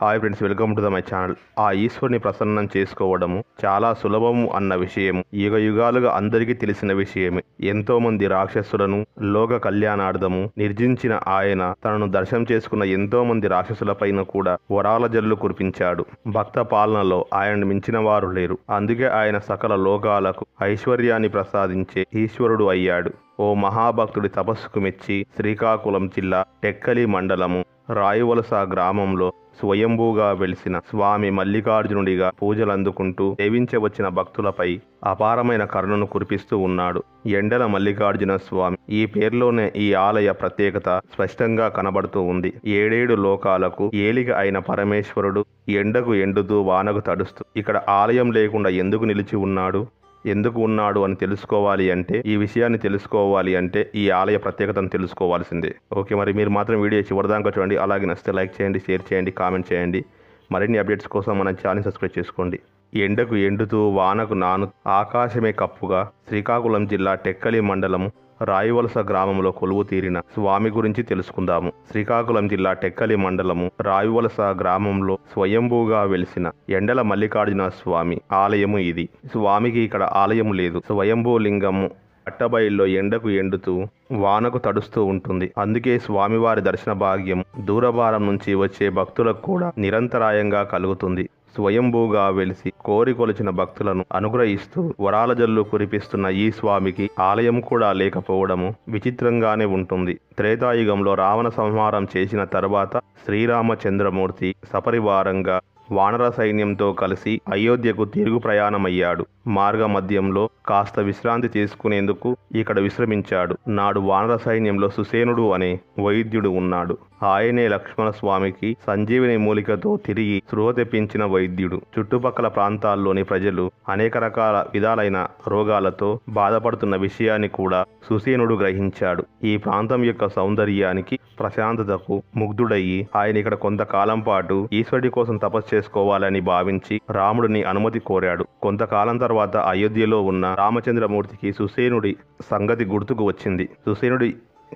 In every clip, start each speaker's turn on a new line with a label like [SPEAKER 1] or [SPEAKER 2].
[SPEAKER 1] Hi friends, welcome to the my channel. ఆ ఈశ్వరుని ప్రసన్నం చేసుకోవడము చాలా సులభము అన్న విషయం యుగ యుగాలుగా అందరికీ తెలిసిన విషయమే. ఎంతో మంది రాక్షసులను లోక కళ్యాణార్థము నిర్జించిన ఆయన తనను దర్శనం చేసుకున్న ఎంతో మంది రాక్షసులపైన కూడా వరాల జల్లు కురిపించాడు. భక్త పాలనలో ఆయనను మించిన వారు లేరు. అందుకే ఆయన సకల లోకాలకు ఐశ్వర్యాన్ని ప్రసాదించే ఈశ్వరుడు అయ్యాడు. ఓ మహాభక్తుడి తపస్సుకు మెచ్చి శ్రీకాకుళం జిల్లా టెక్కలి మండలము రాయివలస గ్రామంలో స్వయంభూగా వెలిసిన స్వామి మల్లికార్జునుడిగా పూజలందుకుంటూ సేవించవచ్చిన భక్తులపై అపారమైన కరుణను కురిపిస్తూ ఉన్నాడు ఎండల మల్లికార్జున స్వామి. ఈ పేరులోనే ఈ ఆలయ ప్రత్యేకత స్పష్టంగా కనబడుతూ ఉంది. 7 లోకాలకు ఏలిక అయిన పరమేశ్వరుడు ఎండకు ఎండుతూ వానకు తడుస్తూ ఇక్కడ ఆలయం లేకుండా ఎందుకు ఉన్నాడు అని తెలుసుకోవాలి అంటే, ఈ విషయాన్ని తెలుసుకోవాలి అంటే ఈ ఆలయ ప్రత్యేకతను తెలుసుకోవాల్సిందే. ఓకే, మరి మీరు మాత్రం వీడియో చివరిదాకా చూడండి. అలాగే నచ్చితే లైక్ చేయండి, షేర్ చేయండి, కామెంట్ చేయండి. మరిన్ని అప్డేట్స్ కోసం మన ఛానల్ సబ్స్క్రైబ్ చేసుకోండి. ఎండకు ఎండుతూ వానకు నాను ఆకాశమే కప్పుగా శ్రీకాకుళం జిల్లా టెక్కలి మండలం రాయివలస గ్రామంలో కొలువు తీరిన స్వామి గురించి తెలుసుకుందాము. శ్రీకాకుళం జిల్లా టెక్కలి మండలము రాయివలస గ్రామంలో స్వయంభూగా వెలిసిన ఎండల మల్లికార్జున స్వామి ఆలయము ఇది. స్వామికి ఇక్కడ ఆలయము లేదు. స్వయంభూ లింగము పట్టబయల్లో ఎండకు ఎండుతూ వానకు తడుస్తూ ఉంటుంది. అందుకే స్వామివారి దర్శన భాగ్యం దూరభారం నుంచి వచ్చే భక్తులకు కూడా నిరంతరాయంగా కలుగుతుంది. స్వయంభూగా వెలిసి కోరి కొలిచిన భక్తులను అనుగ్రహిస్తూ వరాల జల్లు కురిపిస్తున్న ఈ స్వామికి ఆలయం కూడా లేకపోవడము విచిత్రంగానే ఉంటుంది. త్రేతాయుగంలో రావణ సంహారం చేసిన తర్వాత శ్రీరామచంద్రమూర్తి సపరివారంగా వానర సైన్యంతో కలిసి అయోధ్యకు తిరుగు ప్రయాణమయ్యాడు. మార్గ మధ్యంలో కాస్త విశ్రాంతి తీసుకునేందుకు ఇక్కడ విశ్రమించాడు. నాడు వానర సైన్యంలో సుసేనుడు అనే వైద్యుడు ఉన్నాడు. ఆయనే లక్ష్మణ స్వామికి సంజీవిని మూలికతో తిరిగి స్పృహ తెప్పించిన వైద్యుడు. చుట్టుపక్కల ప్రాంతాల్లోని ప్రజలు అనేక రకాల విధాలైన రోగాలతో బాధపడుతున్న విషయాన్ని కూడా సుసేనుడు గ్రహించాడు. ఈ ప్రాంతం యొక్క సౌందర్యానికి, ప్రశాంతతకు ముగ్ధుడయ్యి ఆయన ఇక్కడ కొంతకాలం పాటు ఈశ్వరుడి కోసం తపస్సు చేసుకోవాలని భావించి రాముడిని అనుమతి కోరాడు. కొంతకాలం తర్వాత అయోధ్యలో ఉన్న రామచంద్రమూర్తికి సుసేనుడి సంగతి గుర్తుకు వచ్చింది. సుసేనుడి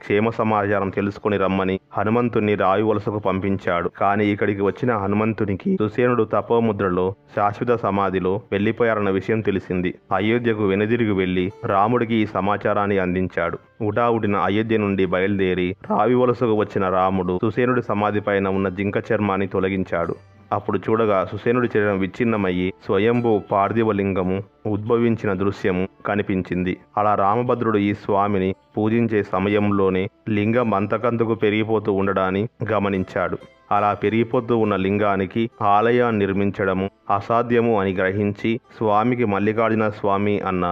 [SPEAKER 1] క్షేమ సమాచారం తెలుసుకుని రమ్మని హనుమంతుణ్ణి రాయివలసకు పంపించాడు. కానీ ఇక్కడికి వచ్చిన హనుమంతునికి సుసేనుడు తపోముద్రలో శాశ్వత సమాధిలో వెళ్లిపోయారన్న విషయం తెలిసింది. అయోధ్యకు వెనుదిరిగి వెళ్లి రాముడికి ఈ సమాచారాన్ని అందించాడు. ఉటావుటిన అయోధ్య నుండి బయలుదేరి రావివలసకు వచ్చిన రాముడు సుసేనుడి సమాధి పైన ఉన్న జింక చర్మాన్ని తొలగించాడు. అప్పుడు చూడగా సుసేనుడి శరీరం విచ్ఛిన్నమయ్యి స్వయంభూ పార్థివలింగము ఉద్భవించిన దృశ్యము కనిపించింది. అలా రామభద్రుడు ఈ స్వామిని పూజించే సమయంలోనే లింగం అంతకంతకు పెరిగిపోతూ ఉండడాన్ని గమనించాడు. అలా పెరిగిపోతూ ఉన్న లింగానికి ఆలయాన్ని నిర్మించడము అసాధ్యము అని గ్రహించి స్వామికి మల్లికార్జున స్వామి అన్న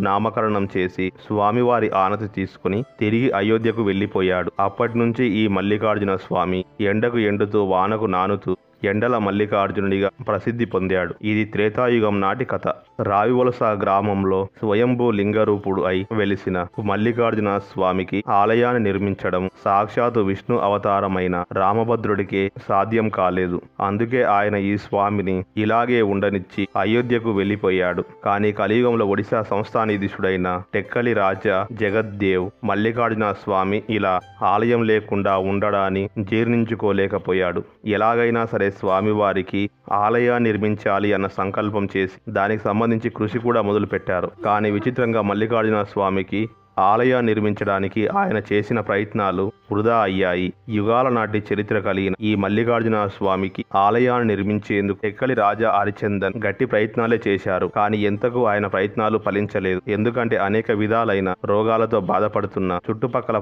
[SPEAKER 1] నామకరణం చేసి స్వామివారి ఆనతి తీసుకుని తిరిగి అయోధ్యకు వెళ్లిపోయాడు. అప్పటి నుంచి ఈ మల్లికార్జున స్వామి ఎండకు ఎండుతూ వానకు నానుతూ ఎండల మల్లికార్జునుడిగా ప్రసిద్ధి పొందాడు. ఇది త్రేతాయుగం నాటి కథ. రావివలస గ్రామంలో స్వయంభూ లింగరూపుడు అయి వెలిసిన మల్లికార్జున స్వామికి ఆలయాన్ని నిర్మించడం సాక్షాత్తు విష్ణు అవతారమైన రామభద్రుడికే సాధ్యం కాలేదు. అందుకే ఆయన ఈ స్వామిని ఇలాగే ఉండనిచ్చి అయోధ్యకు వెళ్లిపోయాడు. కానీ కలియుగంలో ఒడిశా సంస్థానాధీశుడైన టెక్కలి రాజా జగద్దేవ్ మల్లికార్జున స్వామి ఇలా ఆలయం లేకుండా ఉండడాన్ని జీర్ణించుకోలేకపోయాడు. ఎలాగైనా సరే స్వామివారికి ఆలయాన్ని నిర్మించాలి అన్న సంకల్పం చేసి దానికి సంబంధించి కృషి కూడా మొదలుపెట్టారు. కానీ విచిత్రంగా మల్లికార్జున స్వామికి ఆలయాన్ని నిర్మించడానికి ఆయన చేసిన ప్రయత్నాలు వృధా అయ్యాయి. యుగాల నాటి చరిత్ర కలిగిన ఈ మల్లికార్జున స్వామికి ఆలయాన్ని నిర్మించేందుకు టెక్కలి రాజా హరిచందన్ గట్టి ప్రయత్నాలే చేశారు. కానీ ఎంతకు ఆయన ప్రయత్నాలు ఫలించలేదు. ఎందుకంటే అనేక విధాలైన రోగాలతో బాధపడుతున్న చుట్టుపక్కల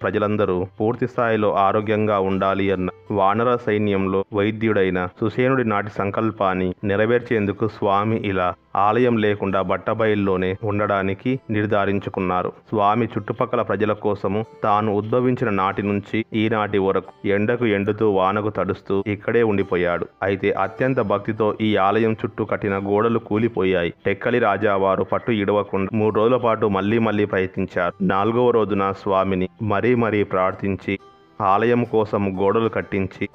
[SPEAKER 1] ప్రజలందరూ పూర్తి స్థాయిలో ఆరోగ్యంగా ఉండాలి అన్న వానర సైన్యంలో వైద్యుడైన సుసేనుడి నాటి సంకల్పాన్ని నెరవేర్చేందుకు స్వామి ఇలా ఆలయం లేకుండా బట్టబయల్లోనే ఉండడానికి నిర్ధారించుకున్నారు. స్వామి చుట్టుపక్కల ప్రజల కోసము తాను ఉద్భవించిన నాటి నుంచి ఈనాటి వరకు ఎండకు ఎండుతూ వానకు తడుస్తూ ఇక్కడే ఉండిపోయాడు. అయితే అత్యంత భక్తితో ఈ ఆలయం చుట్టూ కట్టిన గోడలు కూలిపోయాయి. టెక్కలి రాజావారు పట్టు ఇడవకుండా 3 రోజుల పాటు మళ్లీ ప్రయత్నించారు. 4వ రోజున స్వామిని మరీ ప్రార్థించి ఆలయం కోసం గోడలు కట్టించి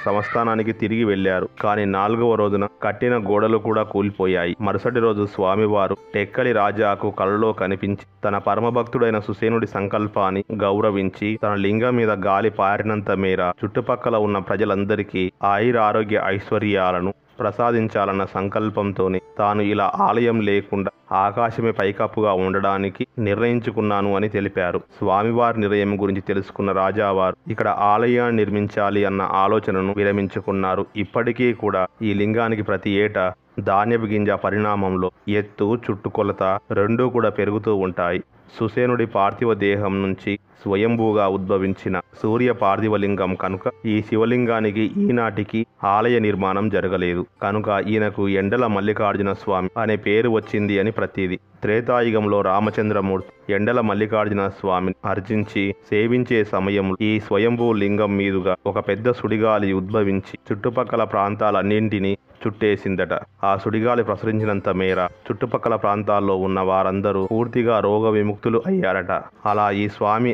[SPEAKER 1] సంస్థానానికి తిరిగి వెళ్లారు. కానీ 4వ రోజున కట్టిన గోడలు కూడా కూలిపోయాయి. మరుసటి రోజు స్వామివారు టెక్కలి రాజాకు కలలో కనిపించి తన పరమభక్తుడైన సుసేనుడి సంకల్పాన్ని గౌరవించి తన లింగం మీద గాలి పారినంత మేర చుట్టుపక్కల ఉన్న ప్రజలందరికీ ఆయురారోగ్య ఐశ్వర్యాలను ప్రసాదించాలన్న సంకల్పంతోనే తాను ఇలా ఆలయం లేకుండా ఆకాశమే పైకప్పుగా ఉండడానికి నిర్ణయించుకున్నాను అని తెలిపారు. స్వామివారి నిర్ణయం గురించి తెలుసుకున్న రాజావారు ఇక్కడ ఆలయాన్ని నిర్మించాలి అన్న ఆలోచనను విరమించుకున్నారు. ఇప్పటికీ కూడా ఈ లింగానికి ప్రతి ఏటా ధాన్యపు గింజ పరిణామంలో ఎత్తు చుట్టుకొలత రెండూ కూడా పెరుగుతూ ఉంటాయి. సుసేనుడి పార్థివ దేహం నుంచి స్వయంభూగా ఉద్భవించిన సూర్య పార్థివలింగం కనుక ఈ శివలింగానికి ఈనాటికి ఆలయ నిర్మాణం జరగలేదు. కనుక ఈయనకు ఎండల మల్లికార్జున స్వామి అనే పేరు వచ్చింది అని ప్రతీది. త్రేతాయుగంలో రామచంద్రమూర్తి ఎండల మల్లికార్జున స్వామిని అర్చించి సేవించే సమయంలో ఈ స్వయంభూ లింగం మీదుగా ఒక పెద్ద సుడిగాలి ఉద్భవించి చుట్టుపక్కల ప్రాంతాలన్నింటినీ చుట్టేసిందట. ఆ సుడిగాలి ప్రసరించినంత మేర చుట్టుపక్కల ఉన్న వారందరూ పూర్తిగా రోగ విముక్తులు అయ్యారట. అలా ఈ స్వామి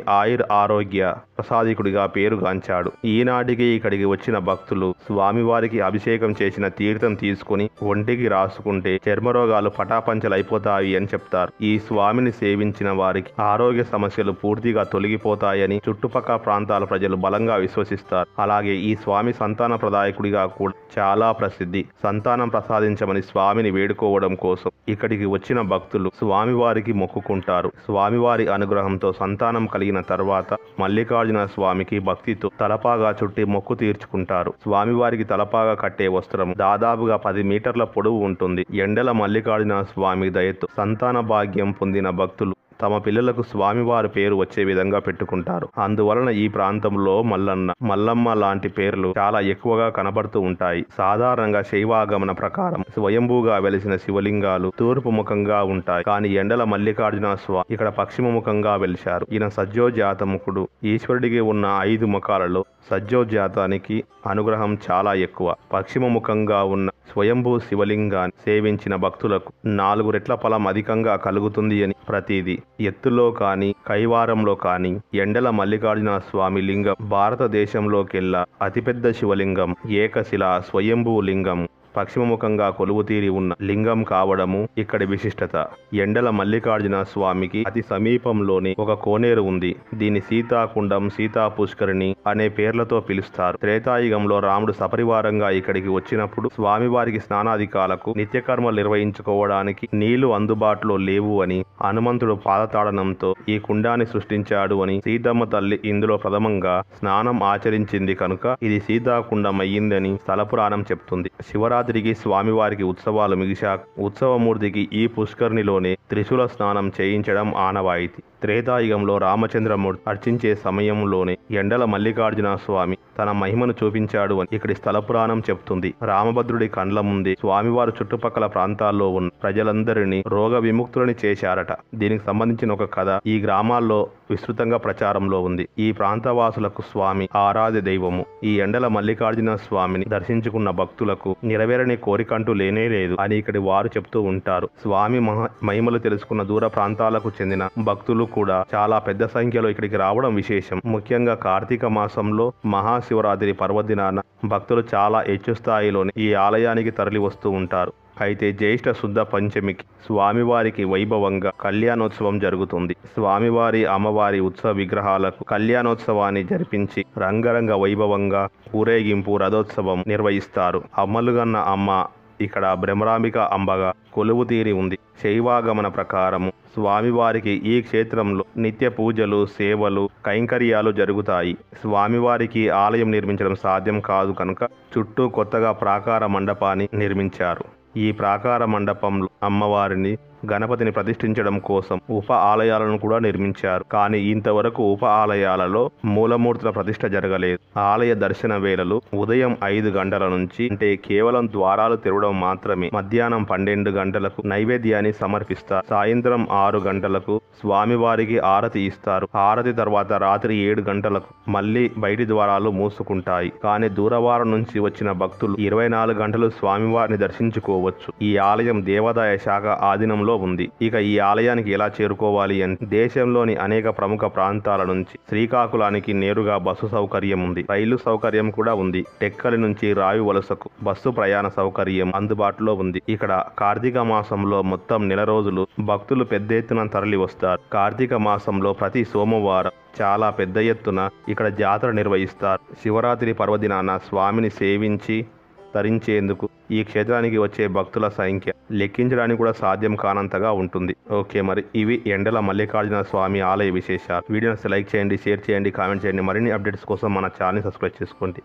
[SPEAKER 1] ఆరోగ్య ప్రసాదికుడిగా పేరుగాంచాడు. ఈనాటికి ఇక్కడికి వచ్చిన భక్తులు స్వామివారికి అభిషేకం చేసిన తీర్థం తీసుకుని ఒంటికి రాసుకుంటే చర్మరోగాలు పటాపంచలైపోతాయి అని చెప్తారు. ఈ స్వామిని సేవించిన వారికి ఆరోగ్య సమస్యలు పూర్తిగా తొలగిపోతాయని చుట్టుపక్కల ప్రాంతాల ప్రజలు బలంగా విశ్వసిస్తారు. అలాగే ఈ స్వామి సంతాన ప్రదాయకుడిగా కూడా చాలా ప్రసిద్ధి. సంతానం ప్రసాదించమని స్వామిని వేడుకోవడం కోసం ఇక్కడికి వచ్చిన భక్తులు స్వామివారికి మొక్కుకుంటారు. స్వామివారి అనుగ్రహంతో సంతానం కలిగిన తర్వాత మల్లికార్జున స్వామికి భక్తితో తలపాగా చుట్టి మొక్కు తీర్చుకుంటారు. స్వామివారికి తలపాగా కట్టే వస్త్రం దాదాపుగా 10 మీటర్ల పొడవు ఉంటుంది. ఎండల మల్లికార్జున స్వామి దయతో సంతాన భాగ్యం పొందిన భక్తులు తమ పిల్లలకు స్వామివారి పేరు వచ్చే విధంగా పెట్టుకుంటారు. అందువలన ఈ ప్రాంతంలో మల్లన్న, మల్లమ్మ లాంటి పేర్లు చాలా ఎక్కువగా కనబడుతూ ఉంటాయి. సాధారణంగా శైవాగమన ప్రకారం స్వయంభూగా వెలిసిన శివలింగాలు తూర్పు ముఖంగా ఉంటాయి. కానీ ఎండల మల్లికార్జున స్వామి ఇక్కడ పశ్చిమ ముఖంగా వెలిశారు. ఈయన సజ్జోజాతముఖుడు. ఈశ్వరుడికి ఉన్న 5 ముఖాలలో సజ్జోజాతానికి అనుగ్రహం చాలా ఎక్కువ. పశ్చిమ ముఖంగా ఉన్న స్వయంభూ శివలింగాన్ని సేవించిన భక్తులకు 4 రెట్ల ఫలం అధికంగా కలుగుతుంది అని ప్రతీది. ఎత్తులో కానీ కైవారంలో కానీ ఎండల మల్లికార్జున స్వామి లింగం భారతదేశంలోకెల్లా అతిపెద్ద శివలింగం. ఏకశిల స్వయంభూ లింగం పశ్చిమముఖంగా కొలువుతీరి ఉన్న లింగం కావడము ఇక్కడి విశిష్టత. ఎండల మల్లికార్జున స్వామికి అతి సమీపంలోనే ఒక కోనేరు ఉంది. దీన్ని సీతాకుండం, సీతా పుష్కరిణి అనే పేర్లతో పిలుస్తారు. త్రేతాయుగంలో రాముడు సపరివారంగా ఇక్కడికి వచ్చినప్పుడు స్వామివారికి స్నానాధికాలకు నిత్యకర్మలు నిర్వహించుకోవడానికి నీళ్లు అందుబాటులో లేవు అని హనుమంతుడు పాదతాడనంతో ఈ కుండాన్ని సృష్టించాడు అని సీతమ్మ తల్లి ఇందులో ప్రథమంగా స్నానం ఆచరించింది కనుక ఇది సీతాకుండం అయ్యిందని స్థల పురాణం చెప్తుంది. శివరాత్రికి స్వామివారికి ఉత్సవాలు ముగిశాక ఉత్సవమూర్తికి ఈ పుష్కరిణిలోనే త్రిశూల స్నానం చేయించడం ఆనవాయితీ. త్రేతాయుగంలో రామచంద్రమూర్తి అర్చించే సమయంలోనే ఎండల మల్లికార్జున స్వామి తన మహిమను చూపించాడు అని ఇక్కడి స్థల పురాణం చెప్తుంది. రామభద్రుడి కండ్ల ముందే స్వామివారు చుట్టుపక్కల ప్రాంతాల్లో ఉన్న ప్రజలందరినీ రోగ విముక్తులని చేశారట. దీనికి సంబంధించిన ఒక కథ ఈ గ్రామాల్లో విస్తృతంగా ప్రచారంలో ఉంది. ఈ ప్రాంతవాసులకు స్వామి ఆరాధ్య దైవము. ఈ ఎండల మల్లికార్జున స్వామిని దర్శించుకున్న భక్తులకు నెరవేరని కోరికంటూ లేనే లేదు అని ఇక్కడి వారు చెప్తూ ఉంటారు. స్వామి మహిమలు తెలుసుకున్న దూర ప్రాంతాలకు చెందిన భక్తులు కూడా చాలా పెద్ద సంఖ్యలో ఇక్కడికి రావడం విశేషం. ముఖ్యంగా కార్తీక మాసంలో మహాశివరాత్రి పర్వదినాన భక్తులు చాలా హెచ్చు స్థాయిలోనే ఈ ఆలయానికి తరలి వస్తూ ఉంటారు. అయితే జ్యేష్ఠ శుద్ధ పంచమికి స్వామివారికి వైభవంగా కళ్యాణోత్సవం జరుగుతుంది. స్వామివారి అమ్మవారి ఉత్సవ విగ్రహాలకు కళ్యాణోత్సవాన్ని జరిపించి రంగరంగ వైభవంగా ఊరేగింపు రథోత్సవం నిర్వహిస్తారు. అమ్మలుగన్న అమ్మ ఇక్కడ బ్రహ్మరాంబిక అంబగా కొలువు తీరి ఉంది. శైవాగమన ప్రకారము స్వామివారికి ఈ క్షేత్రంలో నిత్య పూజలు, సేవలు, కైంకర్యాలు జరుగుతాయి. స్వామివారికి ఆలయం నిర్మించడం సాధ్యం కాదు కనుక చుట్టూ కొత్తగా ప్రాకార మండపాన్ని నిర్మించారు. ఈ ప్రాకార మండపంలో అమ్మవారిని, గణపతిని ప్రతిష్ఠించడం కోసం ఉప ఆలయాలను కూడా నిర్మించారు. కానీ ఇంతవరకు ఉప ఆలయాలలో మూలమూర్తుల ప్రతిష్ఠ జరగలేదు. ఆలయ దర్శన వేళలు ఉదయం 5 గంటల నుంచి, అంటే కేవలం ద్వారాలు తెరవడం మాత్రమే, మధ్యాహ్నం 12 గంటలకు నైవేద్యాన్ని సమర్పిస్తారు. సాయంత్రం 6 గంటలకు స్వామివారికి ఆరతి ఇస్తారు. ఆరతి తర్వాత రాత్రి 7 గంటలకు మళ్ళీ బయటి ద్వారాలు మూసుకుంటాయి. కానీ దూరవారం నుంచి వచ్చిన భక్తులు 24 గంటలు స్వామివారిని దర్శించుకోవచ్చు. ఈ ఆలయం దేవాదాయ శాఖ ఆధీనంలో మార్గంలో ఉంది. ఇక ఈ ఆలయానికి ఎలా చేరుకోవాలి అంటే దేశంలోని అనేక ప్రముఖ ప్రాంతాల నుంచి శ్రీకాకుళానికి నేరుగా బస్సు సౌకర్యం ఉంది. రైలు సౌకర్యం కూడా ఉంది. టెక్కలి నుంచి రావి వలసకు బస్సు ప్రయాణ సౌకర్యం అందుబాటులో ఉంది. ఇక్కడ కార్తీక మాసంలో మొత్తం నెల రోజులు భక్తులు పెద్ద ఎత్తున తరలి వస్తారు. కార్తీక మాసంలో ప్రతి సోమవారం చాలా పెద్ద ఎత్తున ఇక్కడ జాతర నిర్వహిస్తారు. శివరాత్రి పర్వదినాన స్వామిని సేవించి తరించేందుకు ఈ క్షేత్రానికి వచ్చే భక్తుల సంఖ్య లెక్కించడానికి కూడా సాధ్యం కానంతగా ఉంటుంది. ఓకే, మరి ఇవి యెండల మల్లికార్జున స్వామి ఆలయ విశేషాలు. వీడియోని లైక్ చేయండి, షేర్ చేయండి, కామెంట్ చేయండి. మరిన్ని అప్డేట్స్ కోసం మన ఛానల్ని సబ్స్క్రైబ్ చేసుకోండి.